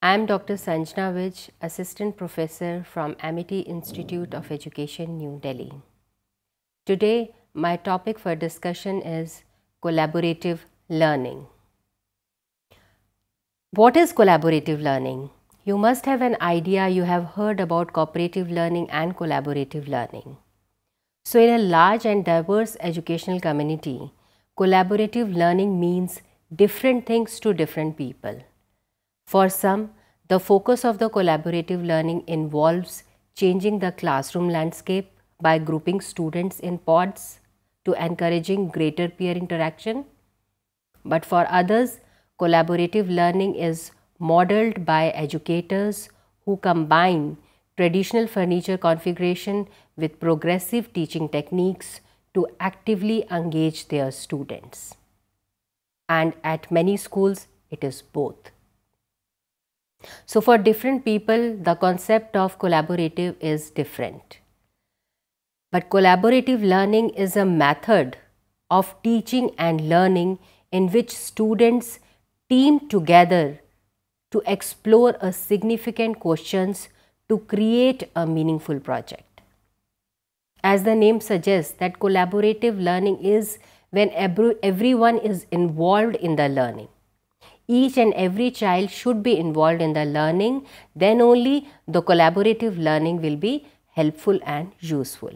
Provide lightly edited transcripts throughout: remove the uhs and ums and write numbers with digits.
I am Dr. Sanjana Vij, Assistant Professor from Amity Institute of Education, New Delhi. Today, my topic for discussion is collaborative learning. What is collaborative learning? You must have an idea. You have heard about cooperative learning and collaborative learning. So, in a large and diverse educational community, collaborative learning means different things to different people. For some, the focus of the collaborative learning involves changing the classroom landscape by grouping students in pods to encouraging greater peer interaction. But for others, collaborative learning is modeled by educators who combine traditional furniture configuration with progressive teaching techniques to actively engage their students. And at many schools, it is both. So, for different people, the concept of collaborative is different. But collaborative learning is a method of teaching and learning in which students team together to explore a significant questions to create a meaningful project. As the name suggests, that collaborative learning is when everyone is involved in the learning. Each and every child should be involved in the learning, then only the collaborative learning will be helpful and useful.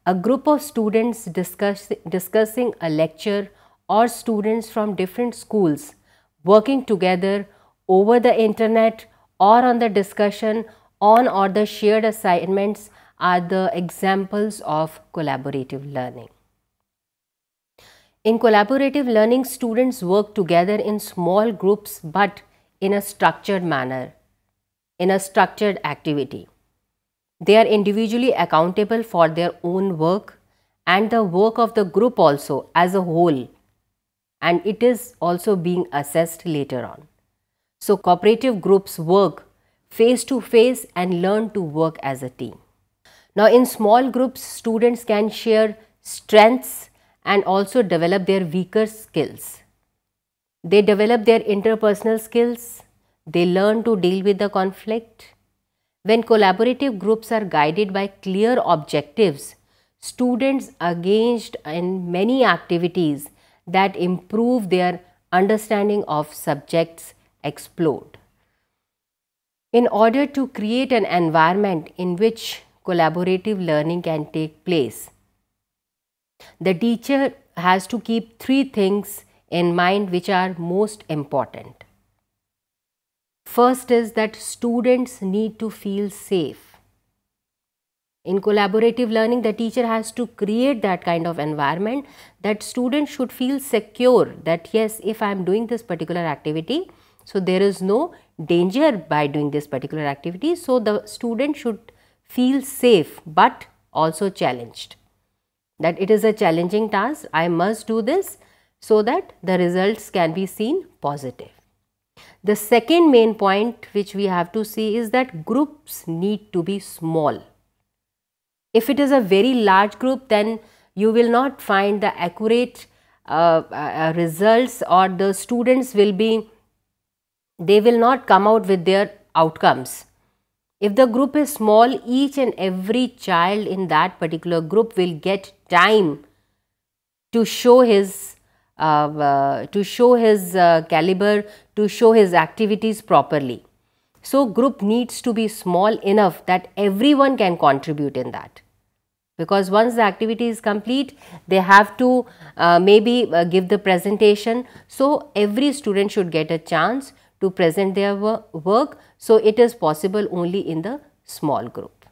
A group of students discussing a lecture or students from different schools working together over the internet or on the discussion on or the shared assignments are the examples of collaborative learning. In collaborative learning, students work together in small groups but in a structured manner, in a structured activity. They are individually accountable for their own work and the work of the group also as a whole, and it is also being assessed later on. So, cooperative groups work face to face and learn to work as a team. Now, in small groups, students can share strengths and also develop their weaker skills. They develop their interpersonal skills, they learn to deal with the conflict. When collaborative groups are guided by clear objectives, students engaged in many activities that improve their understanding of subjects explode. In order to create an environment in which collaborative learning can take place, the teacher has to keep three things in mind which are most important. First is that students need to feel safe. In collaborative learning, the teacher has to create that kind of environment that students should feel secure that yes, if I am doing this particular activity, so there is no danger by doing this particular activity. So, the student should feel safe but also challenged. That it is a challenging task, I must do this so that the results can be seen positive. The second main point which we have to see is that groups need to be small. If it is a very large group, then you will not find the accurate results, or the students will be, they will not come out with their outcomes. If the group is small, each and every child in that particular group will get time to show his caliber, to show his activities properly. So, group needs to be small enough that everyone can contribute in that. Because once the activity is complete, they have to give the presentation. So, every student should get a chance to present their work. So, it is possible only in the small group.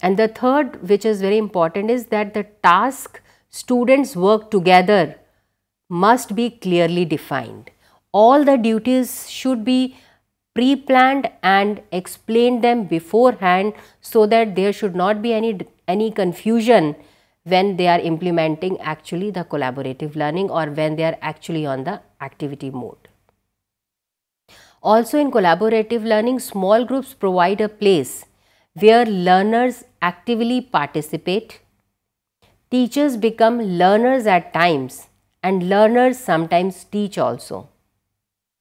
And the third, which is very important, is that the task students work together must be clearly defined. All the duties should be pre-planned and explain them beforehand so that there should not be any confusion when they are implementing actually the collaborative learning or when they are actually on the activity mode. Also, in collaborative learning, small groups provide a place where learners actively participate. Teachers become learners at times and learners sometimes teach also.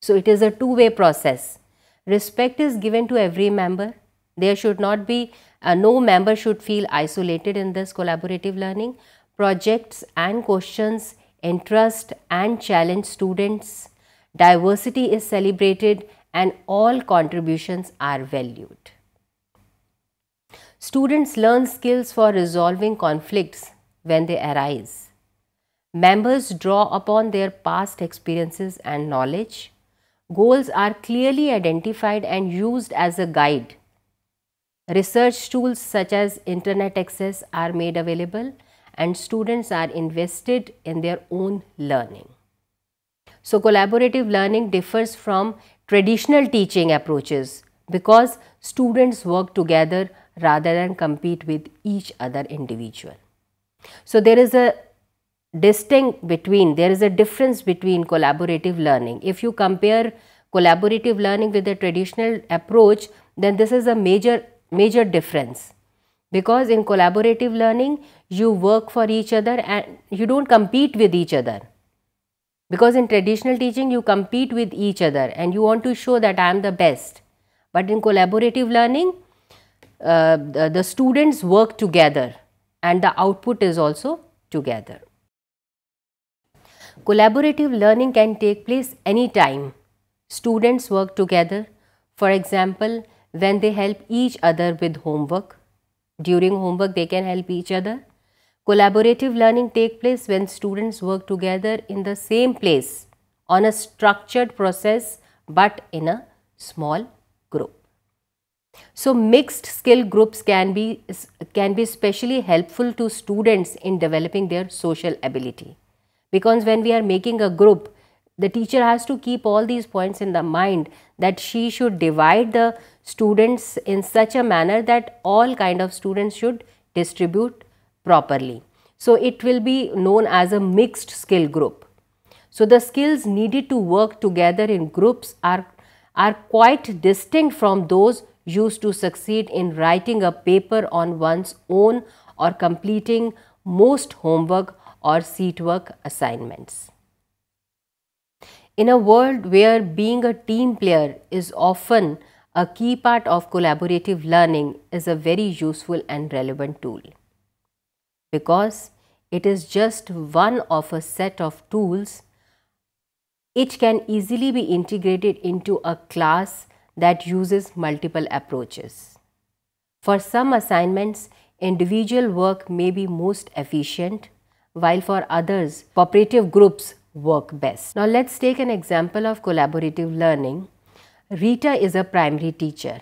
So, it is a two-way process Respect is given to every member. There should not be, no member should feel isolated in this collaborative learning. Projects and questions interest and challenge students. Diversity is celebrated and all contributions are valued. Students learn skills for resolving conflicts when they arise. Members draw upon their past experiences and knowledge. Goals are clearly identified and used as a guide. Research tools such as internet access are made available and students are invested in their own learning. So, collaborative learning differs from traditional teaching approaches because students work together rather than compete with each other individual. So, there is a difference between collaborative learning. If you compare collaborative learning with the traditional approach, then this is a major difference, because in collaborative learning you work for each other and you don't compete with each other, because in traditional teaching you compete with each other and you want to show that I am the best. But in collaborative learning, the students work together and the output is also together. Collaborative learning can take place anytime. Students work together, for example, when they help each other with homework. During homework they can help each other. Collaborative learning takes place when students work together in the same place on a structured process but in a small group. So, mixed skill groups can be especially helpful to students in developing their social ability, because when we are making a group, the teacher has to keep all these points in the mind, that she should divide the students in such a manner that all kind of students should distribute properly. So, it will be known as a mixed skill group. So, the skills needed to work together in groups are quite distinct from those used to succeed in writing a paper on one's own or completing most homework or seat work assignments. In a world where being a team player is often a key part of collaborative learning is a very useful and relevant tool, because it is just one of a set of tools. It can easily be integrated into a class that uses multiple approaches. For some assignments, individual work may be most efficient, while for others, cooperative groups work best. Now, let's take an example of collaborative learning. Rita is a primary teacher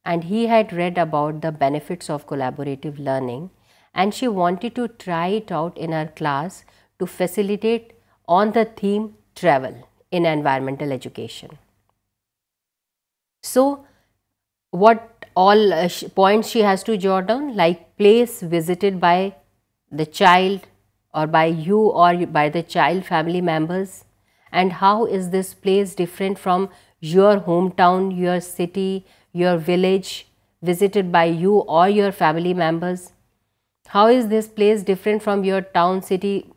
and he had read about the benefits of collaborative learning and she wanted to try it out in her class to facilitate on the theme travel in environmental education. So, what all points she has to jot down, like place visited by the child or by you or by the child family members, and how is this place different from your hometown, your city, your village visited by you or your family members. How is this place different from your town, city?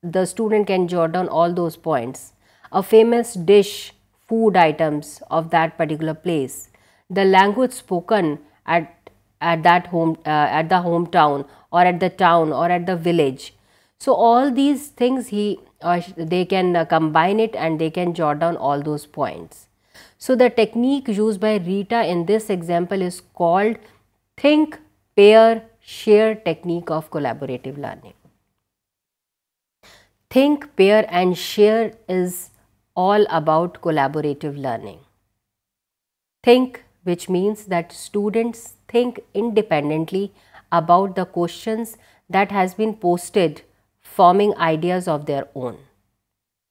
The student can jot down all those points. A famous dish, food items of that particular place, the language spoken at the hometown or at the town or at the village. So, all these things they can combine it and they can jot down all those points. So, the technique used by Rita in this example is called think, pair, share technique of collaborative learning. Think, pair and share is all about collaborative learning. Think, which means that students think independently about the questions that has been posted, forming ideas of their own.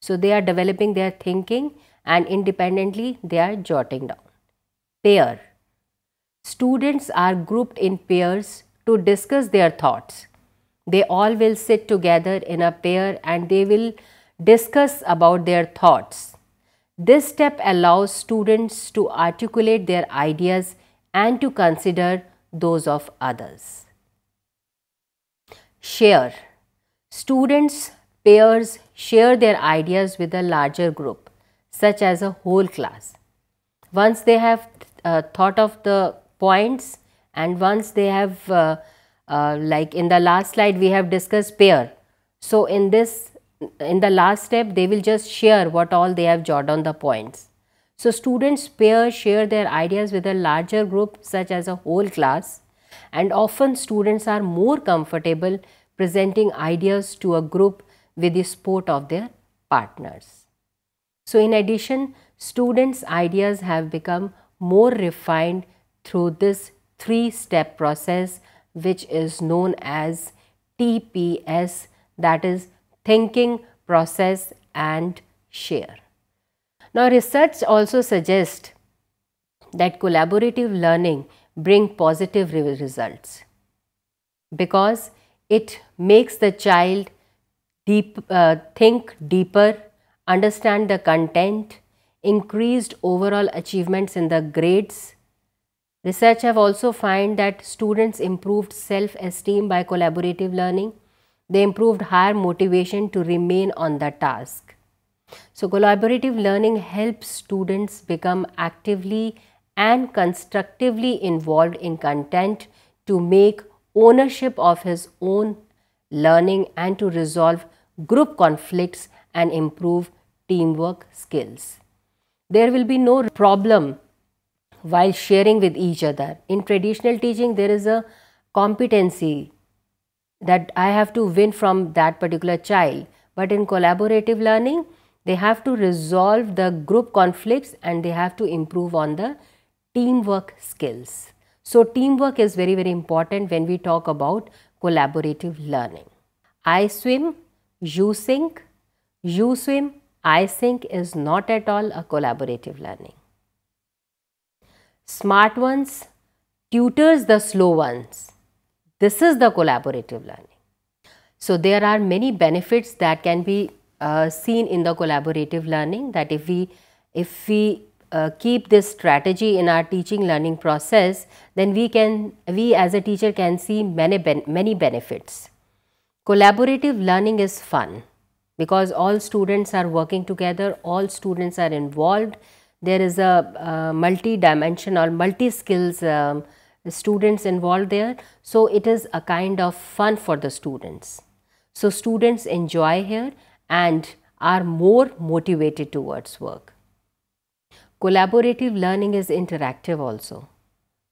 So, they are developing their thinking and independently they are jotting down. Pair. Students are grouped in pairs to discuss their thoughts. They all will sit together in a pair and they will discuss about their thoughts. This step allows students to articulate their ideas and to consider those of others. Share. Students, pairs share their ideas with a larger group, such as a whole class. Once they have thought of the points, and once they have like in the last slide we have discussed pair. So in the last step they will just share what all they have jotted on the points. So students share their ideas with a larger group such as a whole class, and often students are more comfortable presenting ideas to a group with the support of their partners. So in addition, students' ideas have become more refined through this three-step process which is known as TPS, that is thinking, process and share. Now research also suggests that collaborative learning brings positive results because it makes the child think deeper, understand the content, increased overall achievements in the grades. Research have also found that students improved self-esteem by collaborative learning. They improved higher motivation to remain on the task. So collaborative learning helps students become actively and constructively involved in content, to make ownership of his own learning and to resolve group conflicts and improve teamwork skills. There will be no problem while sharing with each other. In traditional teaching, there is a competency that I have to win from that particular child, but in collaborative learning, they have to resolve the group conflicts and they have to improve on the teamwork skills. So teamwork is very, very important when we talk about collaborative learning. I swim, you sink, you swim, I sink is not at all a collaborative learning. Smart ones tutors the slow ones. This is the collaborative learning. So there are many benefits that can be seen in the collaborative learning, that if we keep this strategy in our teaching learning process, then we as a teacher can see many benefits. Collaborative learning is fun because all students are working together, all students are involved. There is a multi-dimensional, multi-skills students involved there. So it is a kind of fun for the students. So students enjoy here and are more motivated towards work. Collaborative learning is interactive also.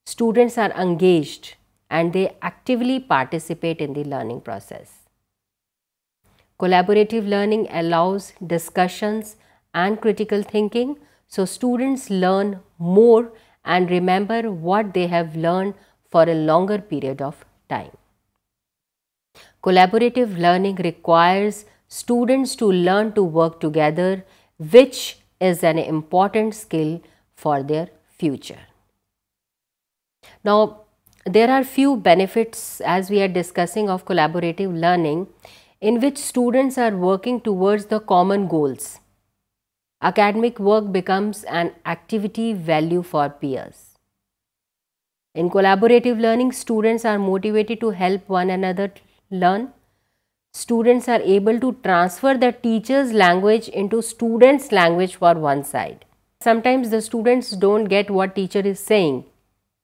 Students are engaged and they actively participate in the learning process. Collaborative learning allows discussions and critical thinking, so students learn more and remember what they have learned for a longer period of time. Collaborative learning requires students to learn to work together, which is an important skill for their future. Now, there are few benefits as we are discussing of collaborative learning, in which students are working towards the common goals. Academic work becomes an activity value for peers. In collaborative learning, students are motivated to help one another learn. Students are able to transfer the teacher's language into students' language for one side. Sometimes the students don't get what teacher is saying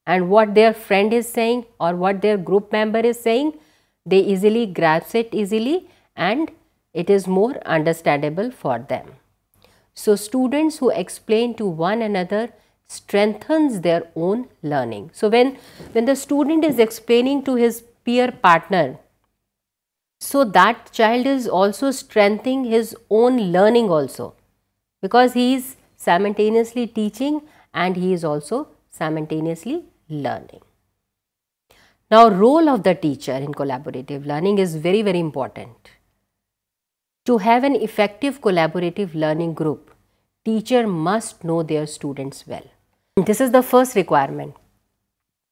and what their friend is saying or what their group member is saying. They easily grasp it easily and it is more understandable for them. So students who explain to one another strengthens their own learning. So when the student is explaining to his peer partner, so that child is also strengthening his own learning also, because he is simultaneously teaching and he is also simultaneously learning. Now, role of the teacher in collaborative learning is very, very important. To have an effective collaborative learning group, teacher must know their students well. This is the first requirement,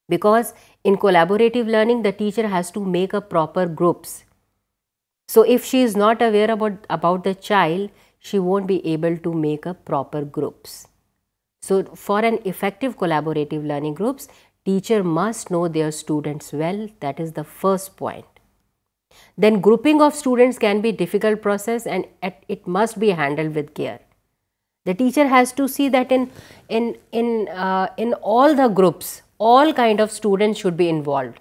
because in collaborative learning, the teacher has to make a proper groups. So if she is not aware about the child, she won't be able to make a proper groups. So for an effective collaborative learning groups, teacher must know their students well. That is the first point. Then grouping of students can be a difficult process and it must be handled with care. The teacher has to see that in all the groups, all kind of students should be involved.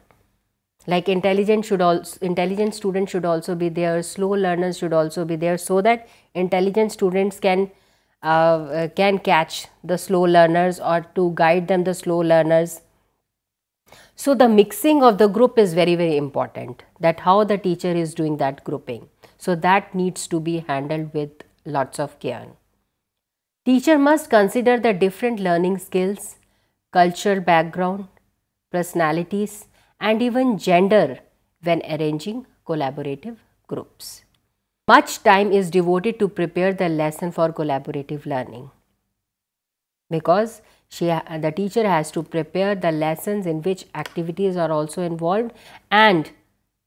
Like intelligent students should also be there, slow learners should also be there, so that intelligent students can catch the slow learners or to guide them, the slow learners. So the mixing of the group is very, very important, that how the teacher is doing that grouping. So that needs to be handled with lots of care. Teacher must consider the different learning skills, cultural background, personalities, and even gender when arranging collaborative groups. Much time is devoted to prepare the lesson for collaborative learning, because the teacher has to prepare the lessons in which activities are also involved and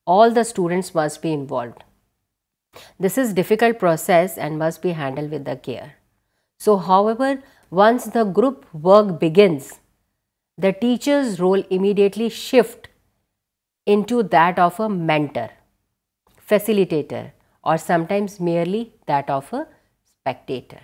all the students must be involved. This is difficult process and must be handled with the care. So, however, once the group work begins, the teacher's role immediately shifts into that of a mentor, facilitator, or sometimes merely that of a spectator.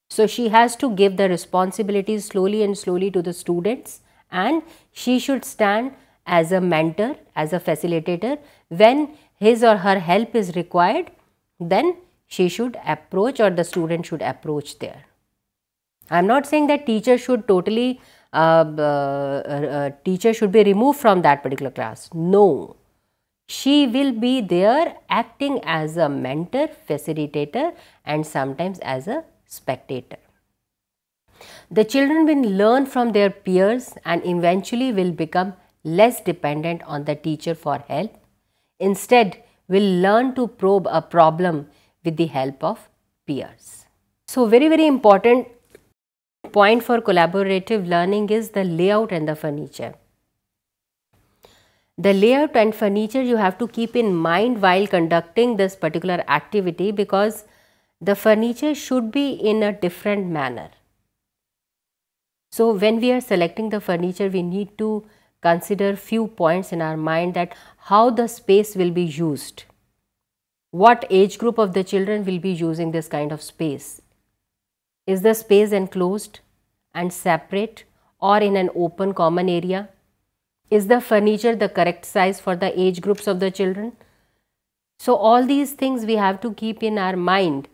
So, she has to give the responsibilities slowly to the students, and she should stand as a mentor, as a facilitator. When his or her help is required, then she should approach, or the student should approach there. I am not saying that teacher should totally teacher should be removed from that particular class. No, she will be there acting as a mentor, facilitator, and sometimes as a spectator. The children will learn from their peers and eventually will become less dependent on the teacher for help. Instead, will learn to probe a problem with the help of peers. So, very, very important point for collaborative learning is the layout and the furniture. The layout and furniture you have to keep in mind while conducting this particular activity, because the furniture should be in a different manner. So, when we are selecting the furniture, we need to consider few points in our mind, that how the space will be used. What age group of the children will be using this kind of space? Is the space enclosed and separate or in an open common area? Is the furniture the correct size for the age groups of the children? So, all these things we have to keep in our mind,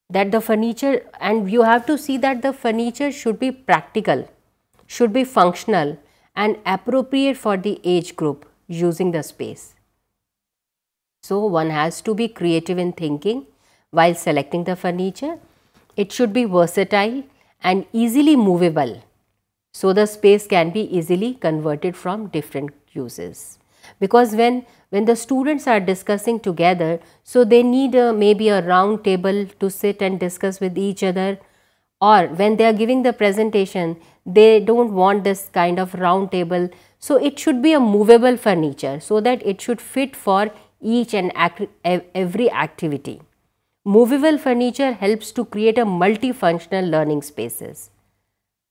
that the furniture, and you have to see that the furniture should be practical, should be functional and appropriate for the age group using the space. So, one has to be creative in thinking while selecting the furniture. It should be versatile and easily movable, so the space can be easily converted from different uses. Because when the students are discussing together, so they need maybe a round table to sit and discuss with each other, or when they are giving the presentation, they don't want this kind of round table. So, it should be a movable furniture, so that it should fit for each and every activity. Movable furniture helps to create a multifunctional learning spaces.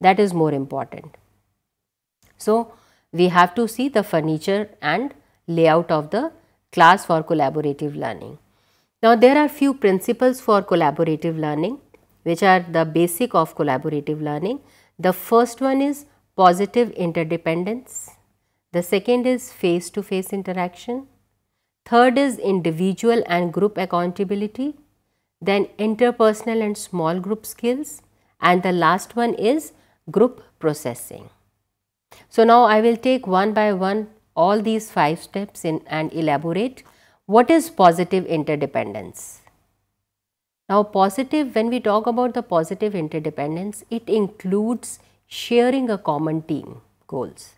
That is more important. So, we have to see the furniture and layout of the class for collaborative learning. Now, there are few principles for collaborative learning, which are the basic of collaborative learning. The first one is positive interdependence. The second is face-to-face interaction. Third is individual and group accountability. Then interpersonal and small group skills. And the last one is group processing. So, now I will take one by one all these 5 steps and elaborate what is positive interdependence. Now, when we talk about the positive interdependence, it includes sharing a common team goals.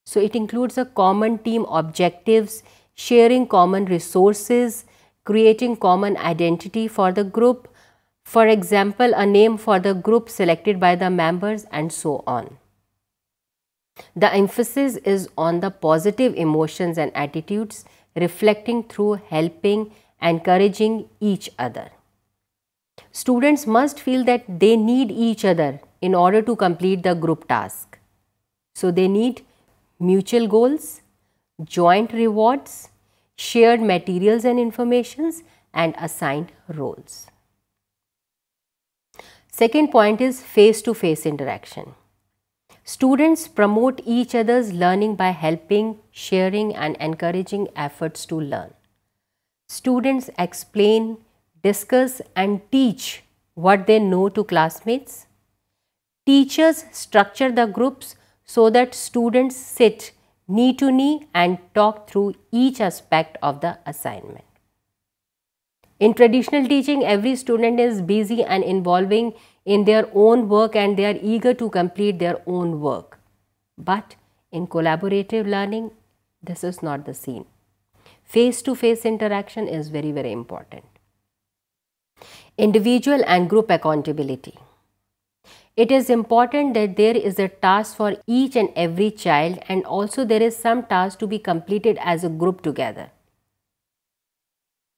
So, it includes a common team objectives, sharing common resources, creating common identity for the group, for example, a name for the group selected by the members, and so on. The emphasis is on the positive emotions and attitudes, reflecting through helping, encouraging each other. Students must feel that they need each other in order to complete the group task. So, they need mutual goals, joint rewards, shared materials and informations, and assigned roles. Second point is face-to-face interaction. Students promote each other's learning by helping, sharing and encouraging efforts to learn. Students explain, discuss and teach what they know to classmates. Teachers structure the groups so that students sit knee to knee and talk through each aspect of the assignment. In traditional teaching, every student is busy and involving in their own work and they are eager to complete their own work. But in collaborative learning, this is not the scene. Face-to-face interaction is very, very important. Individual and group accountability. It is important that there is a task for each and every child, and also there is some task to be completed as a group together.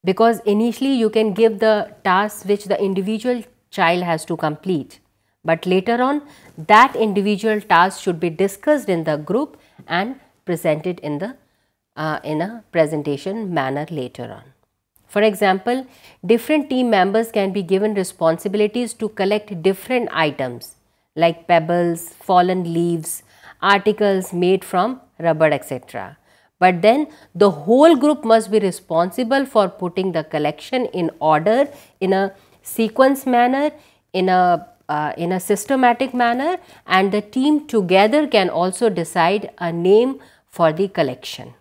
Because initially you can give the task which the individual child has to complete, but later on that individual task should be discussed in the group and presented in a presentation manner later on. For example, different team members can be given responsibilities to collect different items like pebbles, fallen leaves, articles made from rubber, etc. But then the whole group must be responsible for putting the collection in order in a sequence manner, in a systematic manner, and the team together can also decide a name for the collection.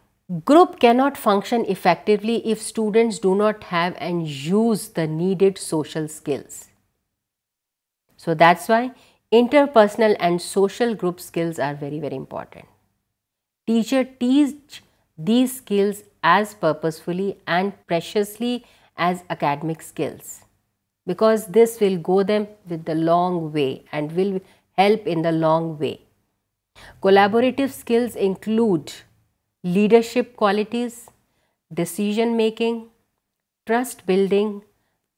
Group cannot function effectively if students do not have and use the needed social skills. So that's why interpersonal and social group skills are very, very important. Teacher teach these skills as purposefully and preciously as academic skills, because this will go them with the long way and will help in the long way. Collaborative skills include leadership qualities, decision making, trust building,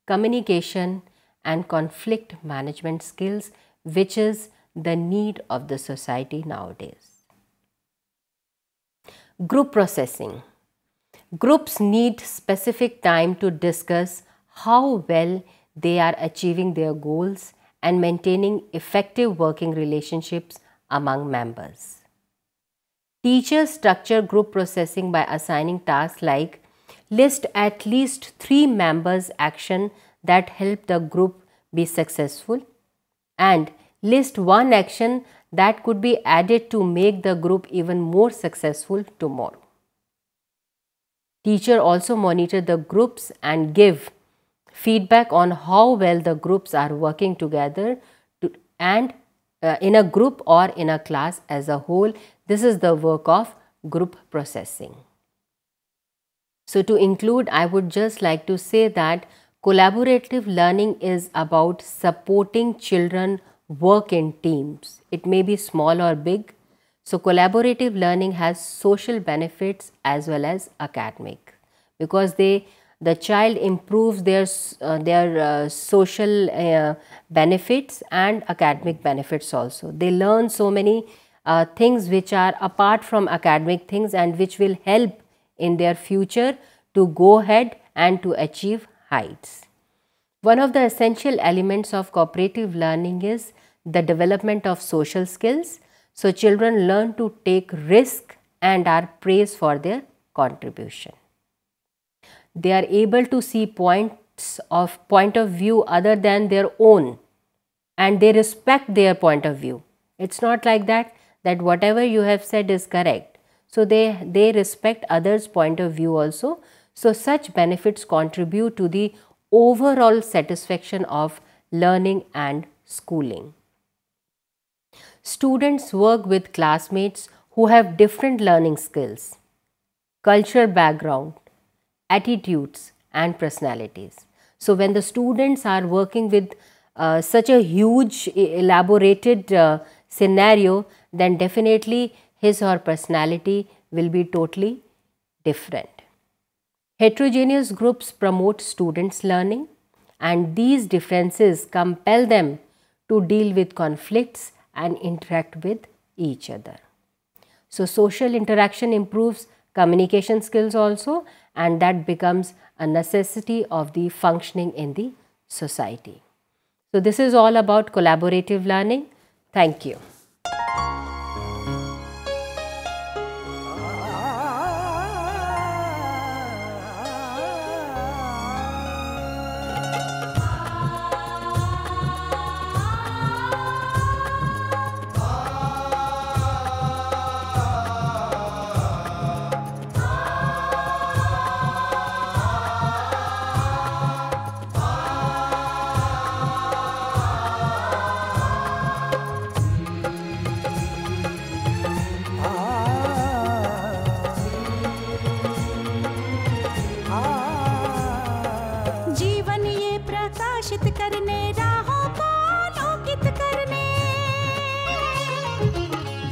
communication and conflict management skills, which is the need of the society nowadays. Group processing. Groups need specific time to discuss how well they are achieving their goals and maintaining effective working relationships among members. Teachers structure group processing by assigning tasks like list at least 3 members' action that help the group be successful and list 1 action that could be added to make the group even more successful tomorrow. Teacher also monitor the groups and give feedback on how well the groups are working together and in a group or in a class as a whole. This is the work of group processing. So to include, I would just like to say that collaborative learning is about supporting children work in teams. It may be small or big. So collaborative learning has social benefits as well as academic, because the child improves their social benefits and academic benefits also. They learn so many things which are apart from academic things and which will help in their future to go ahead and to achieve heights. One of the essential elements of cooperative learning is the development of social skills. So children learn to take risk and are praised for their contribution. They are able to see point of view other than their own, and they respect their point of view. It's not like that whatever you have said is correct. So they respect others' point of view also. So such benefits contribute to the overall satisfaction of learning and schooling. Students work with classmates who have different learning skills, cultural background, attitudes and personalities. So when the students are working with such a huge elaborated scenario, then definitely his or her personality will be totally different. Heterogeneous groups promote students' learning, and these differences compel them to deal with conflicts and interact with each other. So social interaction improves communication skills also, and that becomes a necessity of the functioning in the society. So this is all about collaborative learning. Thank you.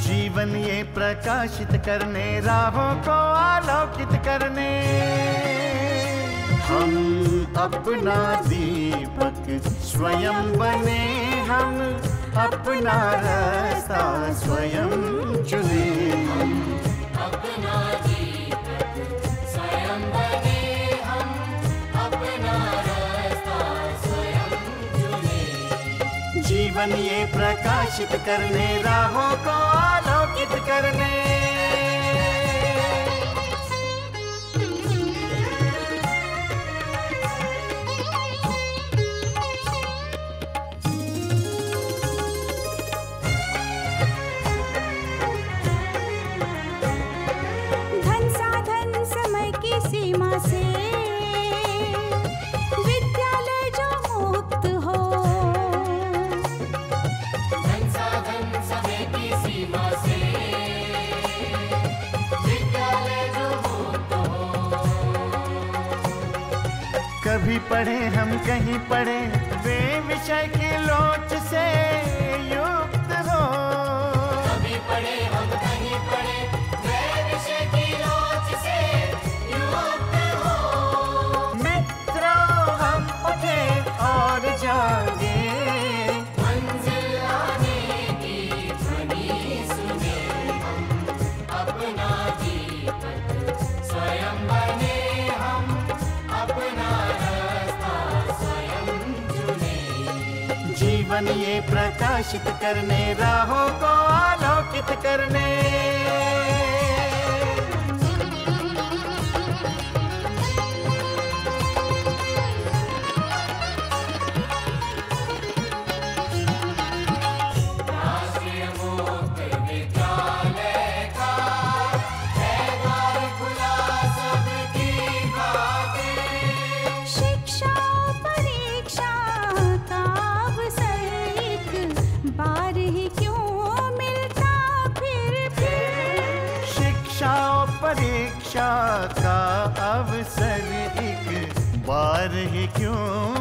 जीवन ये प्रकाशित करने, राहों को आलोकित करने, हम अपना दीपक स्वयं बने, हम अपना रास्ता स्वयं चुने। हम अपना दीपक स्वयं बने, हम अपना रास्ता स्वयं चुने। जीवन ये प्रकाशित करने, राहों को आलोकित करने। धन साधन समय की सीमा से विद्यालय जो मुक्त हो, धन साधन समय की सीमा से विद्यालय जो मुक्त हो। कभी पढ़े हम कहीं पढ़े, वे विषय की लोच से युक्त हो। कभी पढ़े हम कहीं पढ़े, वे विषय की लोच से युक्त हो। मित्रों हम उठे और जागे, मंजिल आने की ध्वनि सुने। हम अपना दीपक स्वयं बने, हम अपना रास्ता स्वयं चुने। जीवन ये प्रकाशित करने, राहों को आलोकित करने। राष्ट्रीय मुक्त विद्यालय का है द्वार खुला सबकी खातिर। शिक्षा परीक्षा का अवसर एक बार ही क्यों मिलता फिर। शिक्षा और परीक्षा का अवसर एक बार ही क्यों